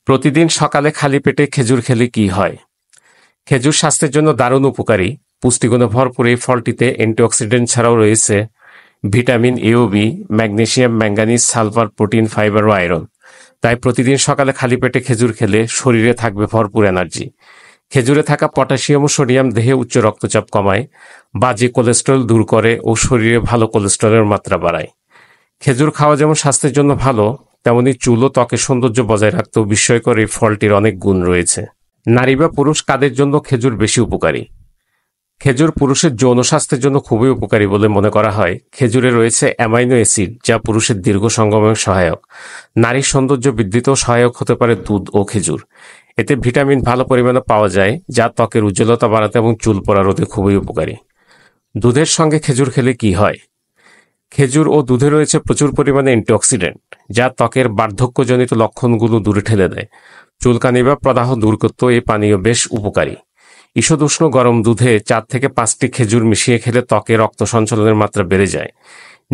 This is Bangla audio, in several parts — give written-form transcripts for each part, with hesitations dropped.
প্রতিদিন সকালে খালি পেটে খেজুর খেলে কি হয়? খেজুর স্বাস্থ্যের জন্য দারুণ উপকারী। পুষ্টিগুণে ভরপুর এই ফলটিতে অ্যান্টিঅক্সিডেন্ট ছাড়াও রয়েছে ভিটামিন এ ও B, magnesium, manganese, sulphur, protein, fibre ও আয়রন। তাই প্রতিদিন সকালে খালি পেটে খেজুর খেলে শরীরে থাকবে ভরপুর এনার্জি। খেজুরে থাকা পটাশিয়াম ও সোডিয়াম দেহে উচ্চ রক্তচাপ কমায়, বাজে কোলেস্টেরল দূর করে ও শরীরে ভালো কোলেস্টেরলের মাত্রা বাড়ায়। খেজুর খাওয়া যেমন স্বাস্থ্যের জন্য ভালো, তেমনি চুল ও ত্বকের সৌন্দর্য বজায় রাখতেও বিস্ময়কর এই ফলটির অনেক গুণ রয়েছে। নারী বা পুরুষ কাদের জন্য খেজুর বেশি উপকারী? খেজুর পুরুষের যৌন স্বাস্থ্যের জন্য খুবই উপকারী বলে মনে করা হয়। খেজুরে রয়েছে অ্যামাইনো অ্যাসিড, যা পুরুষের দীর্ঘ সঙ্গমে সহায়ক। নারীর সৌন্দর্য বৃদ্ধিতেও সহায়ক হতে পারে দুধ ও খেজুর। এতে ভিটামিন ভালো পরিমাণে পাওয়া যায়, যা ত্বকের উজ্জ্বলতা বাড়াতে এবং চুল পড়া রোধে খুবই উপকারী। দুধের সঙ্গে খেজুর খেলে কি হয়? খেজুর ও দুধে রয়েছে প্রচুর পরিমাণে অ্যান্টিঅক্সিডেন্ট, যা ত্বকের বার্ধক্যজনিত লক্ষণগুলো দূরে ঠেলে দেয়। চুলকানি বা প্রদাহ দূর করতেও এই পানীয় বেশ উপকারী। ঈষদুষ্ণ গরম দুধে 4 থেকে 5টি খেজুর মিশিয়ে খেলে ত্বকে রক্ত সঞ্চালনের মাত্রা বেড়ে যায়।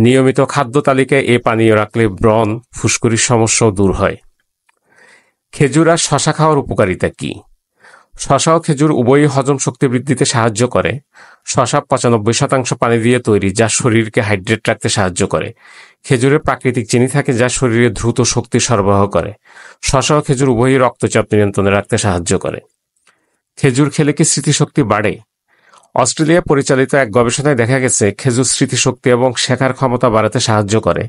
নিয়মিত খাদ্য তালিকায় এ পানীয় রাখলে ব্রণ, ফুসকুড়ির সমস্যাও দূর হয়। খেজুর আর শশা খাওয়ার উপকারিতা কি? শশা ও খেজুর উভয়ই হজম শক্তি বৃদ্ধিতে সাহায্য করে। শশা 95% পানি দিয়ে তৈরি, যা শরীরকে হাইড্রেট রাখতে সাহায্য করে। খেজুরে প্রাকৃতিক চিনি থাকে, যা শরীরে দ্রুত শক্তি সরবরাহ করে। শশা ও খেজুর উভয়ই রক্তচাপ নিয়ন্ত্রণে রাখতে সাহায্য করে। খেজুর খেলে কি স্মৃতিশক্তি বাড়ে? অস্ট্রেলিয়া পরিচালিত এক গবেষণায় দেখা গেছে খেজুর স্মৃতিশক্তি এবং শেখার ক্ষমতা বাড়াতে সাহায্য করে।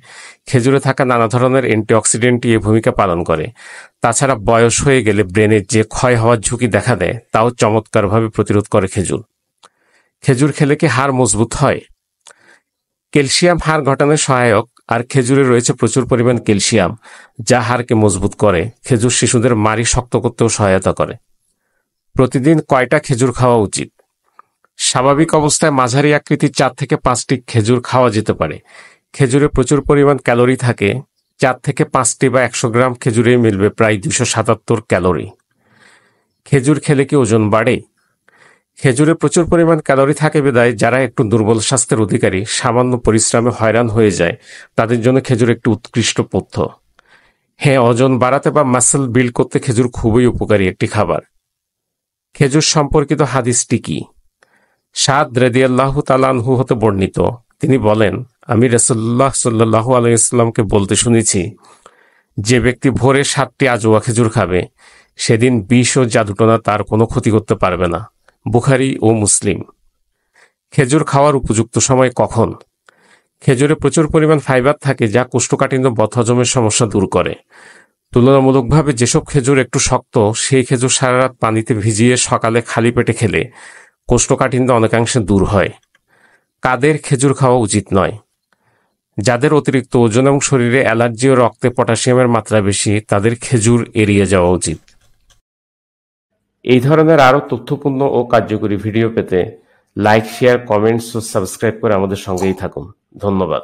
খেজুরে থাকা নানা ধরনের অ্যান্টিঅক্সিডেন্টই এই ভূমিকা পালন করে। তাছাড়া বয়স হয়ে গেলে ব্রেনের যে ক্ষয় হওয়ার ঝুঁকি দেখা দেয়, তাও চমৎকারভাবে প্রতিরোধ করে খেজুর। খেজুর খেলে কি হাড় মজবুত হয়? ক্যালসিয়াম হাড় গঠনে সহায়ক, আর খেজুরে রয়েছে প্রচুর পরিমাণ ক্যালসিয়াম, যা হাড়কে মজবুত করে। খেজুর শিশুদের মাড়ি শক্ত করতেও সহায়তা করে। প্রতিদিন কয়টা খেজুর খাওয়া উচিত? স্বাভাবিক অবস্থায় মাঝারি আকৃতির 4 থেকে 5টি খেজুর খাওয়া যেতে পারে। খেজুরে প্রচুর পরিমাণ ক্যালোরি থাকে। 4 থেকে 5টি বা 100 গ্রাম খেজুরেই মিলবে প্রায় 277 ক্যালোরি। খেজুর খেলে কি ওজন বাড়ে? খেজুরে প্রচুর পরিমাণ ক্যালোরি থাকে বিধায় যারা একটু দুর্বল স্বাস্থ্যের অধিকারী, সামান্য পরিশ্রমে হয়রান হয়ে যায়, তাদের জন্য খেজুর একটি উৎকৃষ্ট পথ্য। হ্যাঁ, ওজন বাড়াতে বা মাসল বিল্ড করতে খেজুর খুবই উপকারী একটি খাবার। খেজুর সম্পর্কিত হাদিসটি কি? সাদ রাদিয়াল্লাহু তাআলা আনহু হতে বর্ণিত, তিনি বলেন, আমি রাসূলুল্লাহ সাল্লাল্লাহু আলাইহি ওয়াসাল্লামকে বলতে শুনেছি, যে ব্যক্তি ভোরে 7টি আজওয়া খেজুর খাবে, সেদিন বিষ ও জাদুটোনা তার কোনো ক্ষতি করতে পারবে না। বুখারী ও মুসলিম। খেজুর খাওয়ার উপযুক্ত সময় কখন? খেজুরে প্রচুর পরিমাণ ফাইবার থাকে, যা কোষ্ঠকাঠিন্য, বদহজমের সমস্যা দূর করে। তুলনামূলকভাবে যেসব খেজুর একটু শক্ত, সেই খেজুর সারা রাত পানিতে ভিজিয়ে সকালে খালি পেটে খেলে কোষ্ঠকাঠিন্য অনেকাংশে দূর হয়। কাদের খেজুর খাওয়া উচিত নয়? যাদের অতিরিক্ত ওজন এবং শরীরে অ্যালার্জি ও রক্তে পটাশিয়ামের মাত্রা বেশি, তাদের খেজুর এড়িয়ে যাওয়া উচিত। এই ধরনের আরও তথ্যপূর্ণ ও কার্যকরী ভিডিও পেতে লাইক, শেয়ার, কমেন্টস ও সাবস্ক্রাইব করে আমাদের সঙ্গেই থাকুন। ধন্যবাদ।